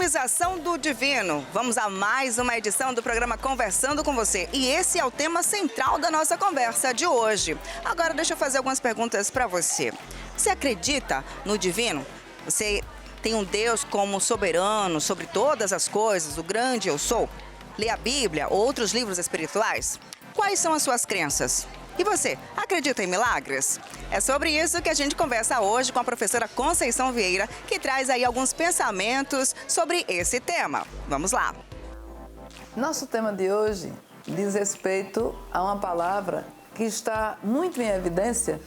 Customização do divino. Vamos a mais uma edição do programa Conversando com Você. E esse é o tema central da nossa conversa de hoje. Agora deixa eu fazer algumas perguntas para você. Você acredita no divino? Você tem um Deus como soberano sobre todas as coisas, o grande eu sou? Lê a Bíblia ou outros livros espirituais? Quais são as suas crenças? E você, acredita em milagres? É sobre isso que a gente conversa hoje com a professora Conceição Vieira, que traz aí alguns pensamentos sobre esse tema. Vamos lá. Nosso tema de hoje diz respeito a uma palavra que está muito em evidência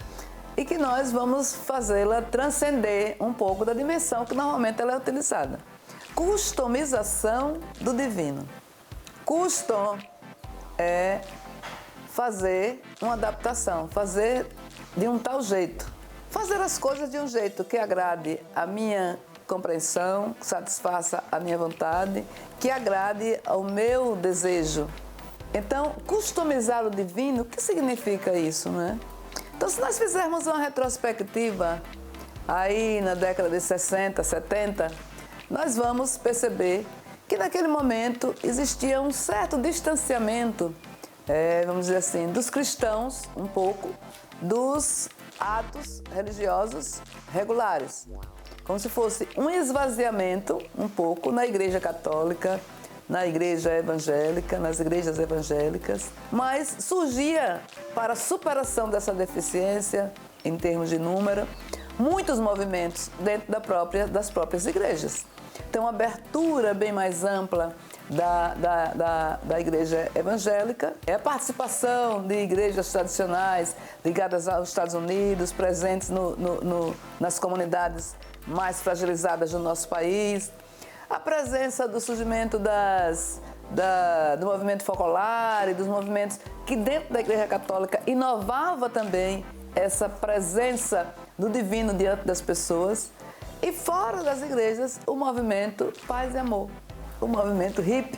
e que nós vamos fazê-la transcender um pouco da dimensão que normalmente ela é utilizada. Customização do divino. Custom é fazer uma adaptação, fazer de um tal jeito. Fazer as coisas de um jeito que agrade a minha compreensão, que satisfaça a minha vontade, que agrade ao meu desejo. Então, customizar o divino, o que significa isso, né? Então, se nós fizermos uma retrospectiva aí na década de 60, 70, nós vamos perceber que naquele momento existia um certo distanciamento, vamos dizer assim, dos cristãos, um pouco, dos atos religiosos regulares. Como se fosse um esvaziamento, um pouco, na Igreja Católica, na Igreja Evangélica, nas igrejas evangélicas. Mas surgia, para a superação dessa deficiência, em termos de número, muitos movimentos dentro das próprias igrejas. Então, uma abertura bem mais ampla da igreja evangélica, a participação de igrejas tradicionais ligadas aos Estados Unidos, presentes nas comunidades mais fragilizadas do nosso país, a presença do surgimento do movimento focolar e dos movimentos que dentro da Igreja Católica inovava também essa presença do divino diante das pessoas. E fora das igrejas, o movimento Paz e Amor, o movimento hippie,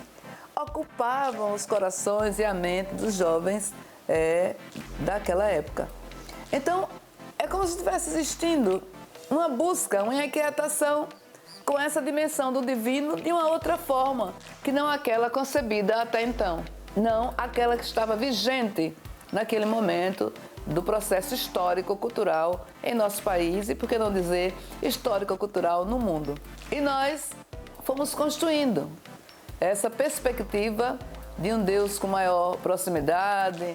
ocupavam os corações e a mente dos jovens daquela época. Então, é como se estivesse existindo uma busca, uma inquietação com essa dimensão do divino de uma outra forma, que não aquela concebida até então, não aquela que estava vigente naquele momento do processo histórico-cultural em nosso país e, por que não dizer, histórico-cultural no mundo. E nós fomos construindo essa perspectiva de um Deus com maior proximidade,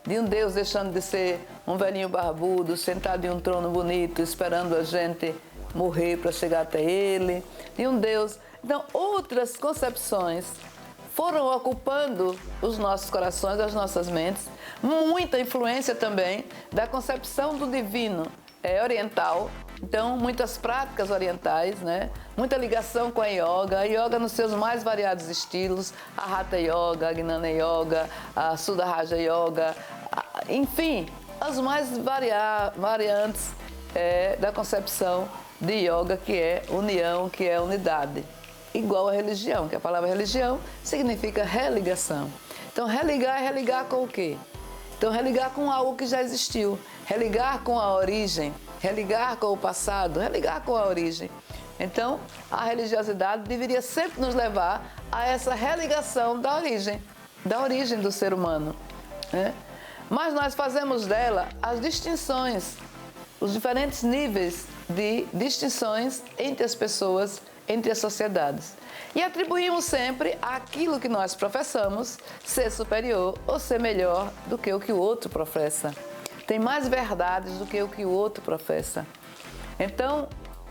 de um Deus deixando de ser um velhinho barbudo, sentado em um trono bonito, esperando a gente morrer para chegar até Ele, de um Deus... Então, outras concepções foram ocupando os nossos corações, as nossas mentes, muita influência também da concepção do divino oriental. Então, muitas práticas orientais, né? Muita ligação com a yoga nos seus mais variados estilos, a Hatha Yoga, a Gnana Yoga, a Suddha Yoga, enfim, as mais variantes da concepção de yoga, que é união, que é unidade. Igual a religião, que a palavra religião significa religação. Então, religar é religar com o quê? Então, religar com algo que já existiu, religar com a origem, religar com o passado, religar com a origem. Então, a religiosidade deveria sempre nos levar a essa religação da origem do ser humano, né? Mas nós fazemos dela as distinções, os diferentes níveis de distinções entre as pessoas, entre as sociedades. E atribuímos sempre àquilo que nós professamos ser superior ou ser melhor do que o outro professa. Tem mais verdades do que o outro professa. Então,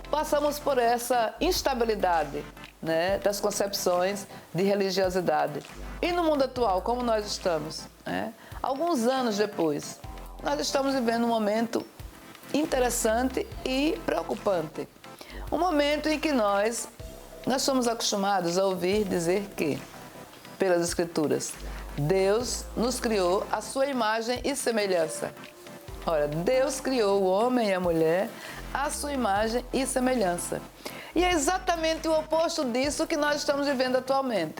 passamos por essa instabilidade, né, das concepções de religiosidade. E no mundo atual, como nós estamos, né, alguns anos depois, nós estamos vivendo um momento interessante e preocupante. Um momento em que nós somos acostumados a ouvir dizer que, pelas Escrituras, Deus nos criou à sua imagem e semelhança. Ora, Deus criou o homem e a mulher à sua imagem e semelhança. E é exatamente o oposto disso que nós estamos vivendo atualmente.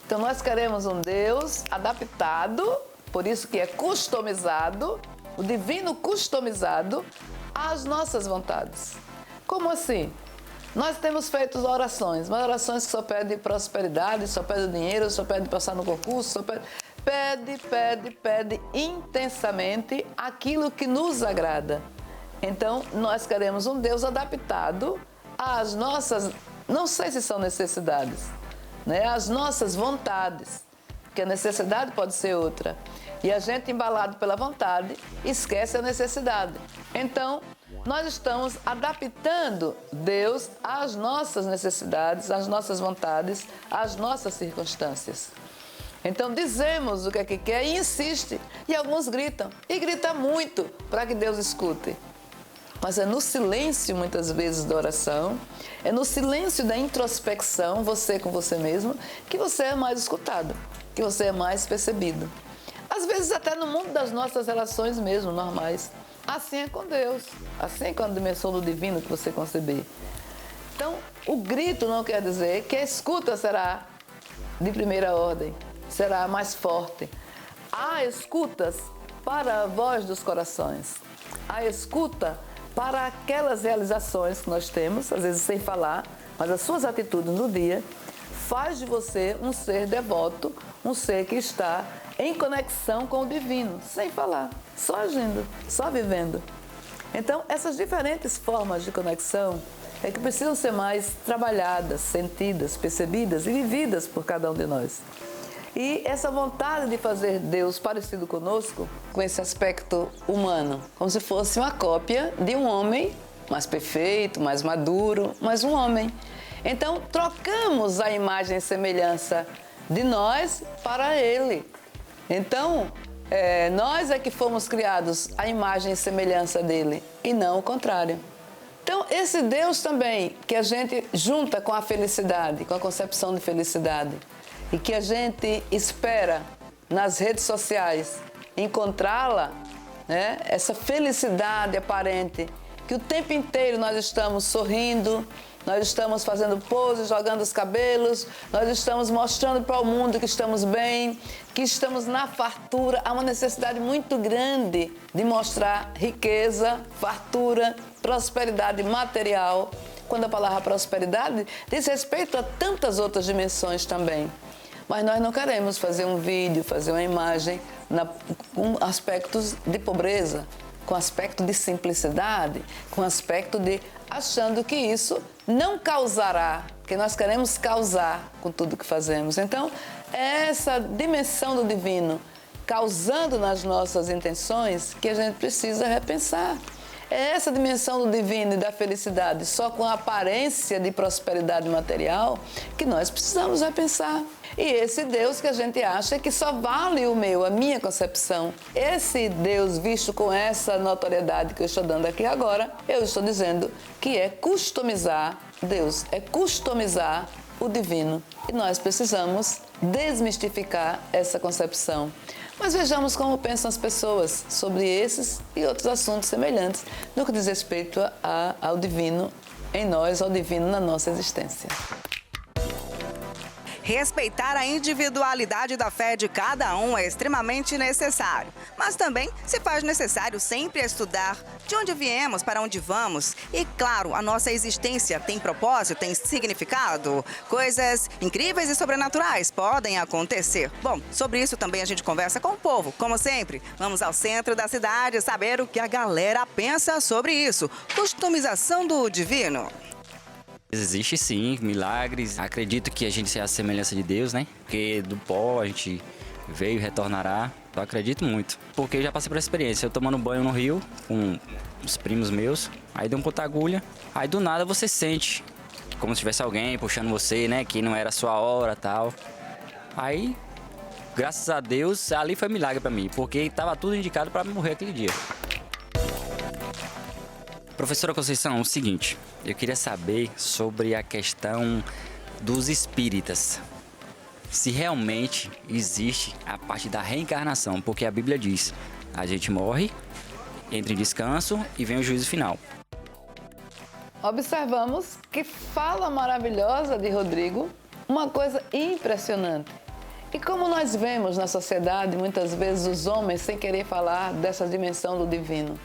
Então, nós queremos um Deus adaptado, por isso que é customizado, o divino customizado às nossas vontades. Como assim? Nós temos feito orações, mas orações que só pedem prosperidade, só pedem dinheiro, só pedem passar no concurso, só pede intensamente aquilo que nos agrada. Então, nós queremos um Deus adaptado às nossas, não sei se são necessidades, né? Às nossas vontades, porque a necessidade pode ser outra. E a gente, embalado pela vontade, esquece a necessidade. Então, nós estamos adaptando Deus às nossas necessidades, às nossas vontades, às nossas circunstâncias. Então, dizemos o que é que quer e insiste. E alguns gritam. E gritam muito para que Deus escute. Mas é no silêncio, muitas vezes, da oração, é no silêncio da introspecção, você com você mesmo, que você é mais escutado, que você é mais percebido. Às vezes até no mundo das nossas relações mesmo, normais. Assim é com Deus, assim é com a dimensão do divino que você conceber. Então, o grito não quer dizer que a escuta será de primeira ordem, será mais forte. Há escutas para a voz dos corações. Há escuta para aquelas realizações que nós temos, às vezes sem falar, mas as suas atitudes no dia faz de você um ser devoto, um ser que está em conexão com o divino, sem falar, só agindo, só vivendo. Então, essas diferentes formas de conexão é que precisam ser mais trabalhadas, sentidas, percebidas e vividas por cada um de nós. E essa vontade de fazer Deus parecido conosco, com esse aspecto humano, como se fosse uma cópia de um homem mais perfeito, mais maduro, mas um homem. Então, trocamos a imagem e semelhança de nós para Ele. Então, nós é que fomos criados à imagem e semelhança dele, e não o contrário. Então, esse Deus também, que a gente junta com a felicidade, com a concepção de felicidade, e que a gente espera nas redes sociais encontrá-la, né? Essa felicidade aparente, que o tempo inteiro nós estamos sorrindo, nós estamos fazendo poses, jogando os cabelos, nós estamos mostrando para o mundo que estamos bem, que estamos na fartura. Há uma necessidade muito grande de mostrar riqueza, fartura, prosperidade material. Quando a palavra prosperidade diz respeito a tantas outras dimensões também. Mas nós não queremos fazer um vídeo, fazer uma imagem com aspectos de pobreza, com aspecto de simplicidade, com aspecto de achando que isso não causará, que nós queremos causar com tudo que fazemos. Então, é essa dimensão do divino causando nas nossas intenções que a gente precisa repensar. É essa dimensão do divino e da felicidade, só com a aparência de prosperidade material, que nós precisamos repensar. E esse Deus que a gente acha que só vale o meu, a minha concepção. Esse Deus visto com essa notoriedade que eu estou dando aqui agora, eu estou dizendo que é customizar Deus, é customizar o divino. E nós precisamos desmistificar essa concepção. Mas vejamos como pensam as pessoas sobre esses e outros assuntos semelhantes no que diz respeito ao divino em nós, ao divino na nossa existência. Respeitar a individualidade da fé de cada um é extremamente necessário, mas também se faz necessário sempre estudar de onde viemos, para onde vamos e, claro, a nossa existência tem propósito, tem significado. Coisas incríveis e sobrenaturais podem acontecer. Bom, sobre isso também a gente conversa com o povo. Como sempre, vamos ao centro da cidade saber o que a galera pensa sobre isso. Customização do divino. Existe sim, milagres. Acredito que a gente é a semelhança de Deus, né? Porque do pó a gente veio e retornará. Eu acredito muito. Porque eu já passei por essa experiência. Eu tomando banho no rio com os primos meus. Aí deu um ponta-agulha. Aí do nada você sente como se tivesse alguém puxando você, né? Que não era a sua hora e tal. Aí, graças a Deus, ali foi milagre pra mim. Porque estava tudo indicado pra morrer aquele dia. Professora Conceição, o seguinte, eu queria saber sobre a questão dos espíritas. Se realmente existe a parte da reencarnação, porque a Bíblia diz, a gente morre, entra em descanso e vem o juízo final. Observamos que fala maravilhosa de Rodrigo, uma coisa impressionante. E como nós vemos na sociedade, muitas vezes os homens sem querer falar dessa dimensão do divino.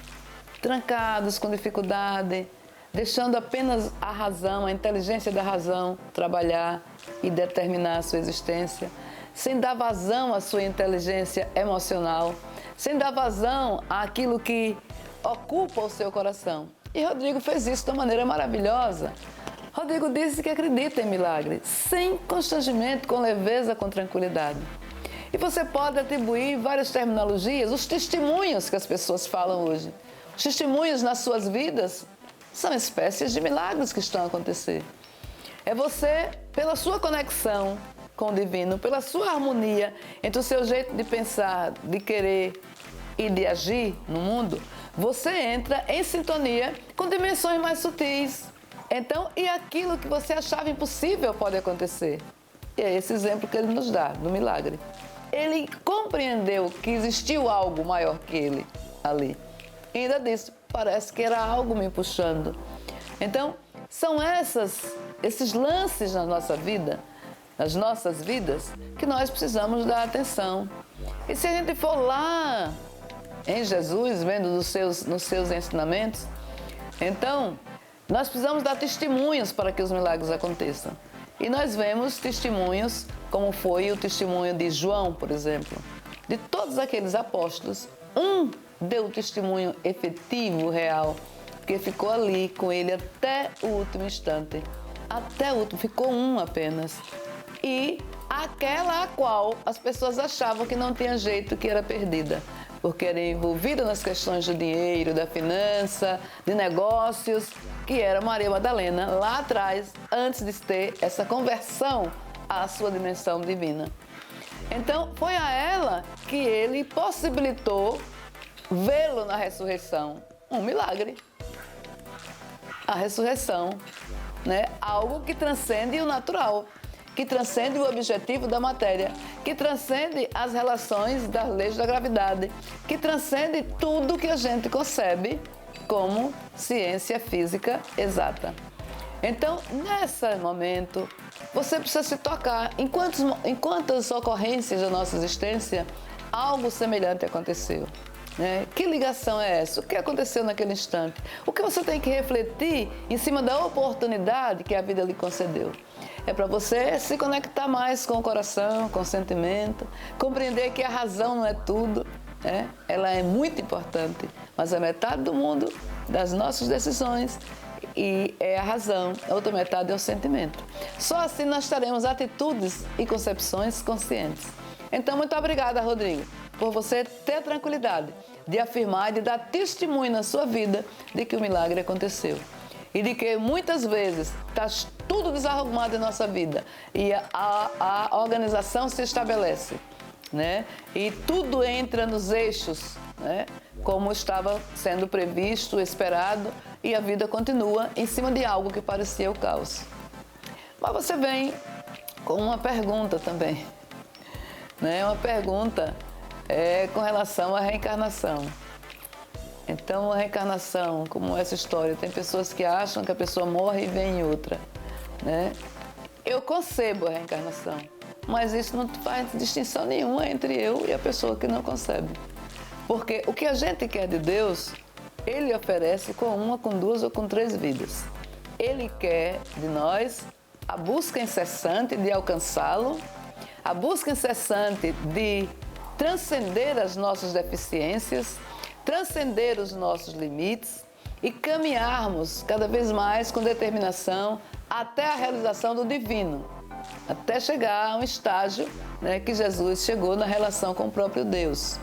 Trancados, com dificuldade, deixando apenas a razão, a inteligência da razão trabalhar e determinar a sua existência, sem dar vazão à sua inteligência emocional, sem dar vazão àquilo que ocupa o seu coração. E Rodrigo fez isso de uma maneira maravilhosa. Rodrigo disse que acredita em milagre, sem constrangimento, com leveza, com tranquilidade. E você pode atribuir várias terminologias, os testemunhos que as pessoas falam hoje. Os testemunhos nas suas vidas são espécies de milagres que estão a acontecer. É você, pela sua conexão com o divino, pela sua harmonia entre o seu jeito de pensar, de querer e de agir no mundo, você entra em sintonia com dimensões mais sutis. Então, e aquilo que você achava impossível pode acontecer. E é esse exemplo que ele nos dá, do milagre. Ele compreendeu que existiu algo maior que ele ali. E ainda disse, parece que era algo me puxando. Então, são esses lances na nossa vida, nas nossas vidas, que nós precisamos dar atenção. E se a gente for lá em Jesus, vendo nos seus ensinamentos, então, nós precisamos dar testemunhos para que os milagres aconteçam. E nós vemos testemunhos, como foi o testemunho de João, por exemplo. De todos aqueles apóstolos, um deu testemunho efetivo, real, porque ficou ali com ele até o último instante. Até o último, ficou um apenas. E aquela a qual as pessoas achavam que não tinha jeito, que era perdida, porque era envolvida nas questões do dinheiro, da finança, de negócios, que era Maria Madalena, lá atrás, antes de ter essa conversão à sua dimensão divina. Então, foi a ela que ele possibilitou vê-lo na ressurreição. Um milagre. A ressurreição, né? Algo que transcende o natural, que transcende o objetivo da matéria, que transcende as relações das leis da gravidade, que transcende tudo que a gente concebe como ciência física exata. Então, nesse momento, você precisa se tocar. Em quantas ocorrências da nossa existência algo semelhante aconteceu? Né? Que ligação é essa? O que aconteceu naquele instante? O que você tem que refletir em cima da oportunidade que a vida lhe concedeu? É para você se conectar mais com o coração, com o sentimento, compreender que a razão não é tudo, né? Ela é muito importante, mas a metade do mundo das nossas decisões e é a razão, a outra metade é o sentimento. Só assim nós teremos atitudes e concepções conscientes. Então, muito obrigada, Rodrigo, por você ter tranquilidade de afirmar e de dar testemunho na sua vida de que o milagre aconteceu. E de que muitas vezes está tudo desarrumado em nossa vida e a organização se estabelece, né? E tudo entra nos eixos, né? Como estava sendo previsto, esperado, e a vida continua em cima de algo que parecia o caos. Mas você vem com uma pergunta também, né? Uma pergunta com relação à reencarnação. Então, a reencarnação, como essa história, tem pessoas que acham que a pessoa morre e vem outra, né? Eu concebo a reencarnação, mas isso não faz distinção nenhuma entre eu e a pessoa que não concebe. Porque o que a gente quer de Deus, Ele oferece com uma, com duas ou com três vidas. Ele quer de nós a busca incessante de alcançá-lo, a busca incessante de transcender as nossas deficiências, transcender os nossos limites e caminharmos cada vez mais com determinação até a realização do divino, até chegar a um estágio, né, que Jesus chegou na relação com o próprio Deus.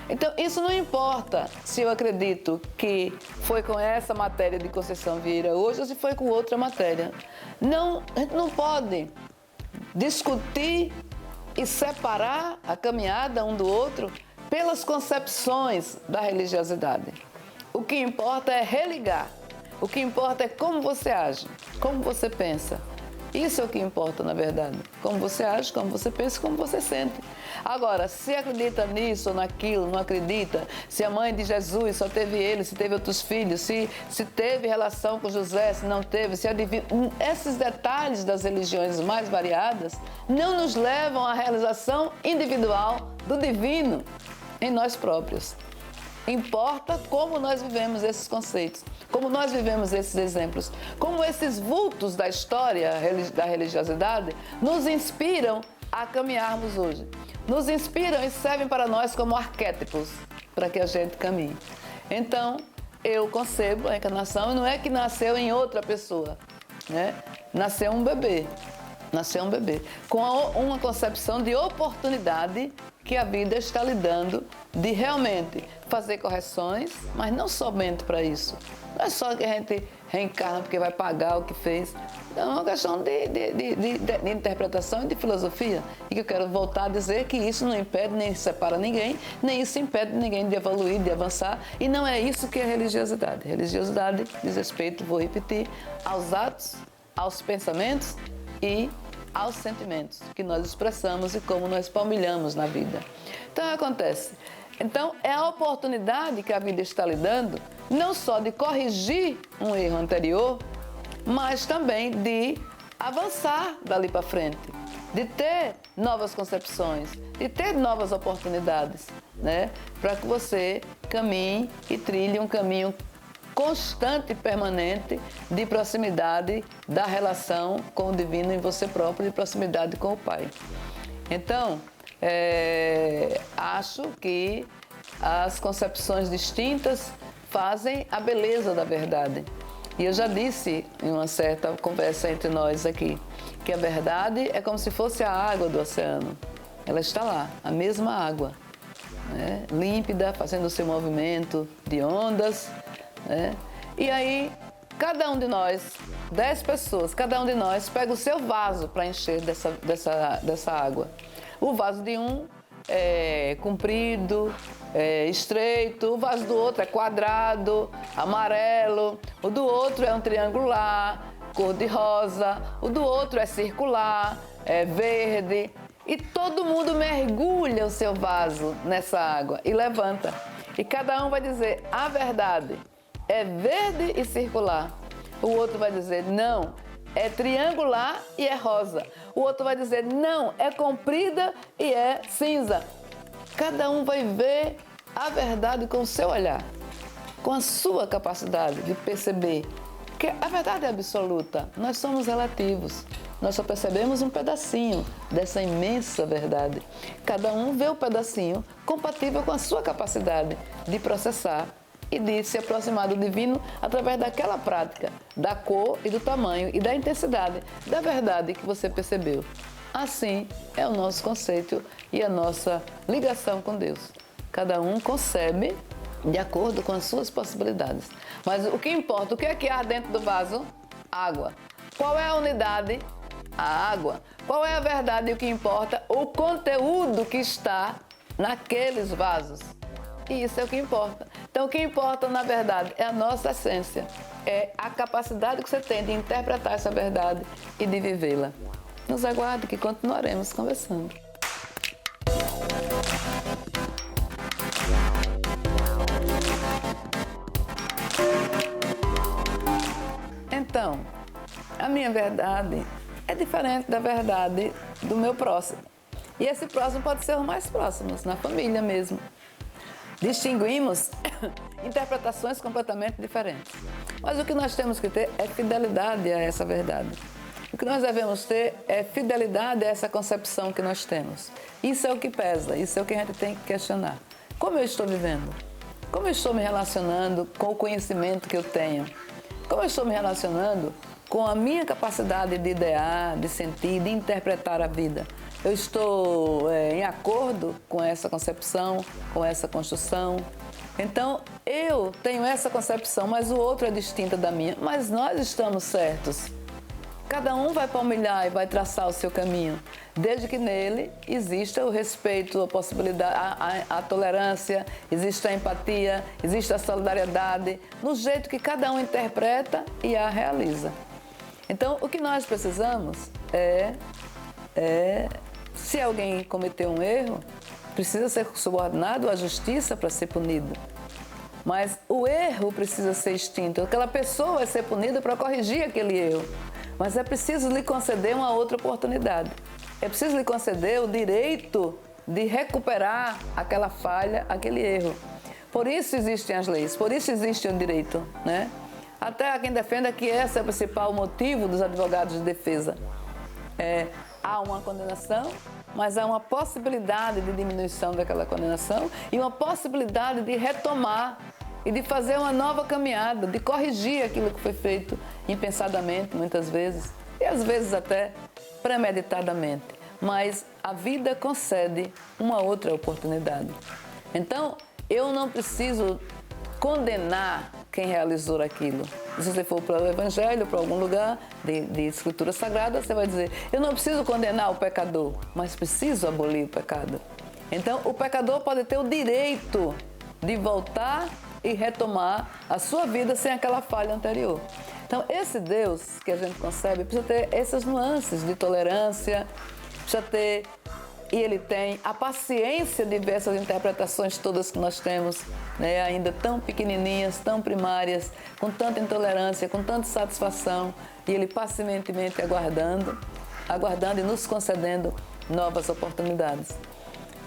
Então, isso não importa se eu acredito que foi com essa matéria de Conceição Vieira hoje ou se foi com outra matéria. Não, a gente não pode discutir e separar a caminhada um do outro pelas concepções da religiosidade. O que importa é religar. O que importa é como você age, como você pensa. Isso é o que importa, na verdade. Como você age, como você pensa, como você sente. Agora, se acredita nisso ou naquilo, não acredita, se a mãe de Jesus só teve ele, se teve outros filhos, se teve relação com José, se não teve, se adivinha. Esses detalhes das religiões mais variadas não nos levam à realização individual do divino em nós próprios. Importa como nós vivemos esses conceitos, como como nós vivemos esses exemplos, como esses vultos da história da religiosidade nos inspiram a caminharmos hoje. Nos inspiram e servem para nós como arquétipos para que a gente caminhe. Então, eu concebo a encarnação, não é que nasceu em outra pessoa, né? Nasceu um bebê, com uma concepção de oportunidade que a vida está lhe dando de realmente fazer correções, mas não somente para isso. Não é só que a gente reencarna porque vai pagar o que fez. É uma questão de interpretação e de filosofia. E que eu quero voltar a dizer que isso não impede nem separa ninguém, nem isso impede ninguém de evoluir, de avançar. E não é isso que é religiosidade. Religiosidade diz respeito, vou repetir, aos atos, aos pensamentos e aos sentimentos que nós expressamos e como nós palmilhamos na vida. Então, acontece. Então, é a oportunidade que a vida está lhe dando, não só de corrigir um erro anterior, mas também de avançar dali para frente, de ter novas concepções, de ter novas oportunidades, né? Para que você caminhe e trilhe um caminho constante e permanente de proximidade da relação com o divino em você próprio, de proximidade com o Pai. Então, acho que as concepções distintas fazem a beleza da verdade. E eu já disse em uma certa conversa entre nós aqui, que a verdade é como se fosse a água do oceano. Ela está lá, a mesma água, né? Límpida, fazendo o seu movimento de ondas, né? E aí, cada um de nós, 10 pessoas, cada um de nós pega o seu vaso para encher dessa água. O vaso de um é comprido, estreito, o vaso do outro é quadrado, amarelo, o do outro é um triangular, cor de rosa, o do outro é circular, é verde. E todo mundo mergulha o seu vaso nessa água e levanta. E cada um vai dizer, a verdade é verde e circular. O outro vai dizer, não, é triangular e é rosa. O outro vai dizer, não, é comprida e é cinza. Cada um vai ver a verdade com o seu olhar, com a sua capacidade de perceber que a verdade é absoluta. Nós somos relativos. Nós só percebemos um pedacinho dessa imensa verdade. Cada um vê o pedacinho compatível com a sua capacidade de processar e de se aproximar do divino através daquela prática, da cor e do tamanho e da intensidade da verdade que você percebeu. Assim é o nosso conceito e a nossa ligação com Deus. Cada um concebe de acordo com as suas possibilidades. Mas o que importa, o que é que há dentro do vaso? Água. Qual é a unidade? A água. Qual é a verdade e o que importa? O conteúdo que está naqueles vasos. E isso é o que importa. Então, o que importa, na verdade, é a nossa essência. É a capacidade que você tem de interpretar essa verdade e de vivê-la. Nos aguarde que continuaremos conversando. Então, a minha verdade é diferente da verdade do meu próximo. E esse próximo pode ser os mais próximos, na família mesmo. Distinguimos interpretações completamente diferentes. Mas o que nós temos que ter é fidelidade a essa verdade. O que nós devemos ter é fidelidade a essa concepção que nós temos. Isso é o que pesa, isso é o que a gente tem que questionar. Como eu estou vivendo? Como eu estou me relacionando com o conhecimento que eu tenho? Como eu estou me relacionando com a minha capacidade de idear, de sentir, de interpretar a vida? Eu estou em acordo com essa concepção, com essa construção? Então, eu tenho essa concepção, mas o outro é distinta da minha. Mas nós estamos certos. Cada um vai palmilhar e vai traçar o seu caminho, desde que nele exista o respeito, a possibilidade, a tolerância, exista a empatia, exista a solidariedade, no jeito que cada um interpreta e a realiza. Então, o que nós precisamos se alguém cometeu um erro, precisa ser subordinado à justiça para ser punido. Mas o erro precisa ser extinto. Aquela pessoa vai ser punida para corrigir aquele erro. Mas é preciso lhe conceder uma outra oportunidade. É preciso lhe conceder o direito de recuperar aquela falha, aquele erro. Por isso existem as leis, por isso existe o direito, né? Até há quem defenda que esse é o principal motivo dos advogados de defesa. Há uma condenação, mas há uma possibilidade de diminuição daquela condenação e uma possibilidade de retomar e de fazer uma nova caminhada, de corrigir aquilo que foi feito impensadamente, muitas vezes, e às vezes até premeditadamente. Mas a vida concede uma outra oportunidade. Então, eu não preciso condenar quem realizou aquilo. Se você for para o Evangelho, para algum lugar de Escritura Sagrada, você vai dizer, eu não preciso condenar o pecador, mas preciso abolir o pecado. Então, o pecador pode ter o direito de voltar e retomar a sua vida sem aquela falha anterior. Então, esse Deus que a gente concebe precisa ter essas nuances de tolerância, precisa ter, e ele tem a paciência de ver essas interpretações todas que nós temos, né, ainda tão pequenininhas, tão primárias, com tanta intolerância, com tanta satisfação, e ele pacientemente aguardando e nos concedendo novas oportunidades.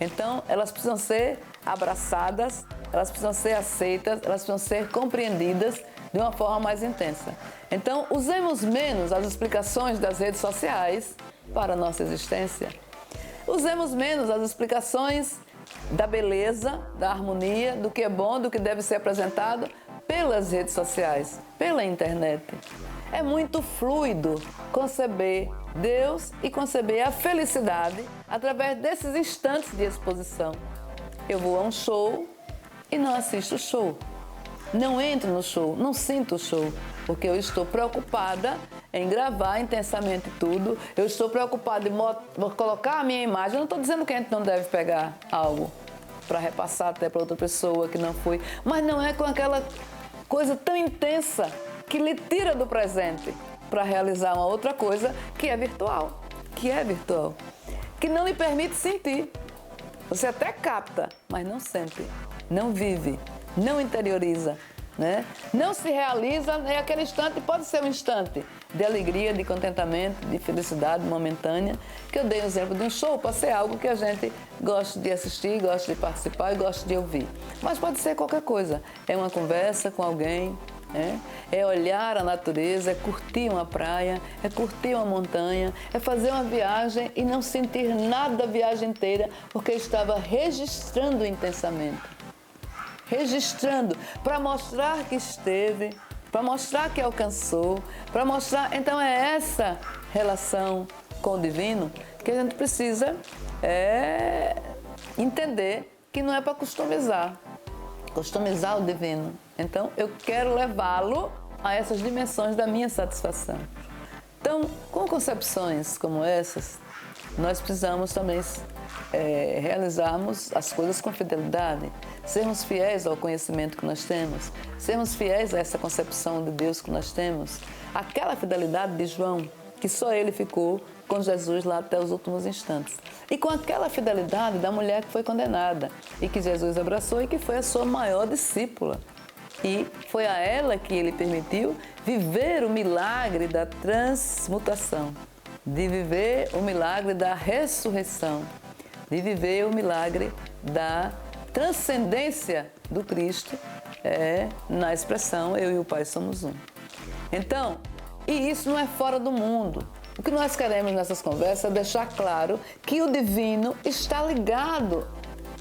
Então, elas precisam ser abraçadas, elas precisam ser aceitas, elas precisam ser compreendidas de uma forma mais intensa. Então, usemos menos as explicações das redes sociais para a nossa existência. Usemos menos as explicações da beleza, da harmonia, do que é bom, do que deve ser apresentado pelas redes sociais, pela internet. É muito fluido conceber Deus e conceber a felicidade através desses instantes de exposição. Eu vou a um show e não assisto o show. Não entro no show, não sinto o show, porque eu estou preocupada em gravar intensamente tudo, eu estou preocupada em colocar a minha imagem. Eu não estou dizendo que a gente não deve pegar algo para repassar até para outra pessoa que não foi, mas não é com aquela coisa tão intensa que lhe tira do presente para realizar uma outra coisa que é virtual, que não lhe permite sentir. Você até capta, mas não sente, não vive, não interioriza, né? Não se realiza, né? Aquele instante pode ser um instante de alegria, de contentamento, de felicidade momentânea, que eu dei o exemplo de um show, pode ser algo que a gente gosta de assistir, gosta de participar e gosta de ouvir. Mas pode ser qualquer coisa, é uma conversa com alguém, né? É olhar a natureza, é curtir uma praia, é curtir uma montanha, é fazer uma viagem e não sentir nada a viagem inteira, porque estava registrando intensamente. Registrando, para mostrar que esteve, para mostrar que alcançou, para mostrar. Então é essa relação com o divino que a gente precisa entender que não é para customizar o divino. Então eu quero levá-lo a essas dimensões da minha satisfação. Então, com concepções como essas, nós precisamos também realizarmos as coisas com fidelidade, sermos fiéis ao conhecimento que nós temos, sermos fiéis a essa concepção de Deus que nós temos, aquela fidelidade de João, que só ele ficou com Jesus lá até os últimos instantes, e com aquela fidelidade da mulher que foi condenada e que Jesus abraçou e que foi a sua maior discípula. E foi a ela que ele permitiu viver o milagre da transmutação, de viver o milagre da ressurreição, de viver o milagre da transcendência do Cristo na expressão eu e o Pai somos um. Então, e isso não é fora do mundo. O que nós queremos nessas conversas é deixar claro que o divino está ligado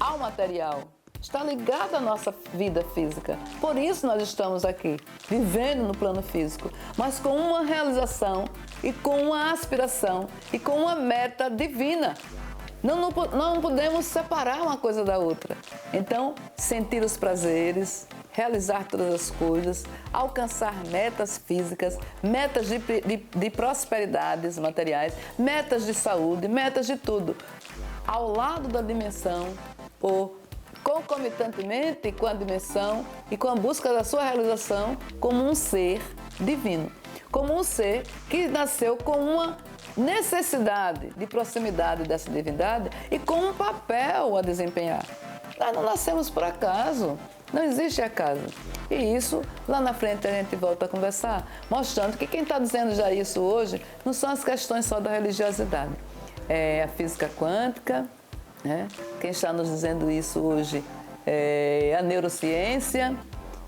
ao material, está ligado à nossa vida física. Por isso nós estamos aqui, vivendo no plano físico, mas com uma realização e com uma aspiração e com uma meta divina. Não podemos separar uma coisa da outra. Então, sentir os prazeres, realizar todas as coisas, alcançar metas físicas, metas de prosperidades materiais, metas de saúde, metas de tudo, ao lado da dimensão ou concomitantemente com a dimensão e com a busca da sua realização como um ser divino, como um ser que nasceu com uma necessidade de proximidade dessa divindade e com um papel a desempenhar. Nós não nascemos por acaso, não existe acaso. E isso, lá na frente a gente volta a conversar, mostrando que quem está dizendo já isso hoje não são as questões só da religiosidade. É a física quântica, né? Quem está nos dizendo isso hoje é a neurociência,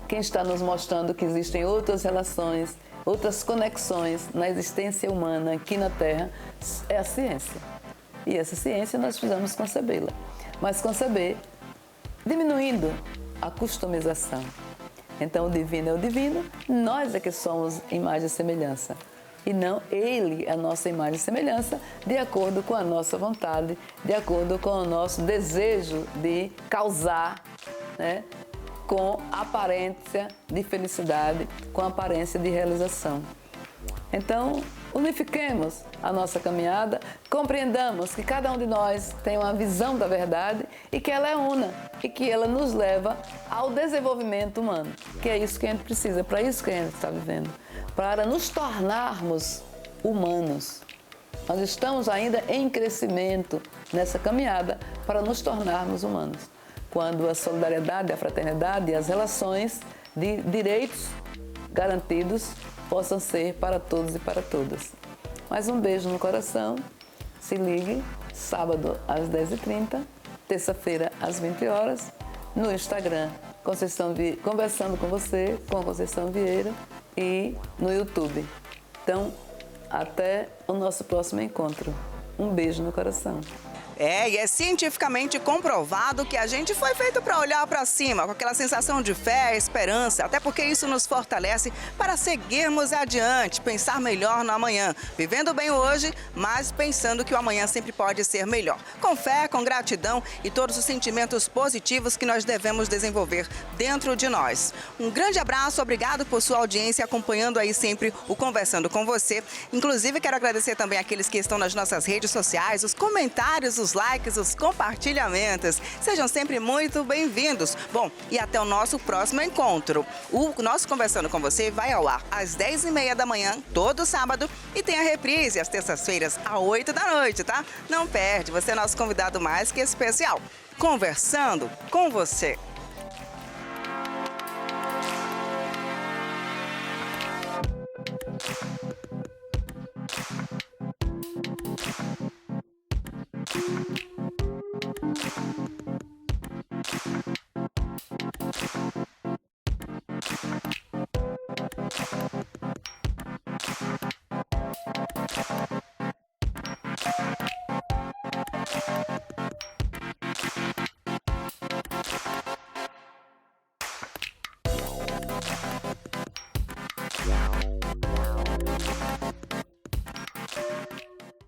quem está nos mostrando que existem outras relações, outras conexões na existência humana aqui na Terra, é a ciência. E essa ciência nós precisamos concebê-la. Mas conceber diminuindo a customização. Então, o divino é o divino, nós é que somos imagem e semelhança. E não ele, a nossa imagem e semelhança, de acordo com a nossa vontade, de acordo com o nosso desejo de causar, né, com aparência de felicidade, com aparência de realização. Então, unifiquemos a nossa caminhada, compreendamos que cada um de nós tem uma visão da verdade e que ela é una e que ela nos leva ao desenvolvimento humano, que é isso que a gente precisa, para isso que a gente está vivendo, para nos tornarmos humanos. Nós estamos ainda em crescimento nessa caminhada para nos tornarmos humanos, quando a solidariedade, a fraternidade e as relações de direitos garantidos possam ser para todos e para todas. Mais um beijo no coração. Se ligue, sábado às 10h30, terça-feira às 20 horas, no Instagram, Conversando com você, com Conceição Vieira, e no YouTube. Então, até o nosso próximo encontro. Um beijo no coração. E é cientificamente comprovado que a gente foi feito para olhar para cima, com aquela sensação de fé, esperança, até porque isso nos fortalece para seguirmos adiante, pensar melhor no amanhã, vivendo bem hoje, mas pensando que o amanhã sempre pode ser melhor. Com fé, com gratidão e todos os sentimentos positivos que nós devemos desenvolver dentro de nós. Um grande abraço, obrigado por sua audiência, acompanhando aí sempre o Conversando com Você. Inclusive, quero agradecer também àqueles que estão nas nossas redes sociais, os comentários, os likes, os compartilhamentos. Sejam sempre muito bem-vindos. Bom, e até o nosso próximo encontro. O nosso Conversando com Você vai ao ar às 10h30 da manhã, todo sábado, e tem a reprise às terças-feiras, às 8 da noite, tá? Não perde, você é nosso convidado mais que especial. Conversando com Você.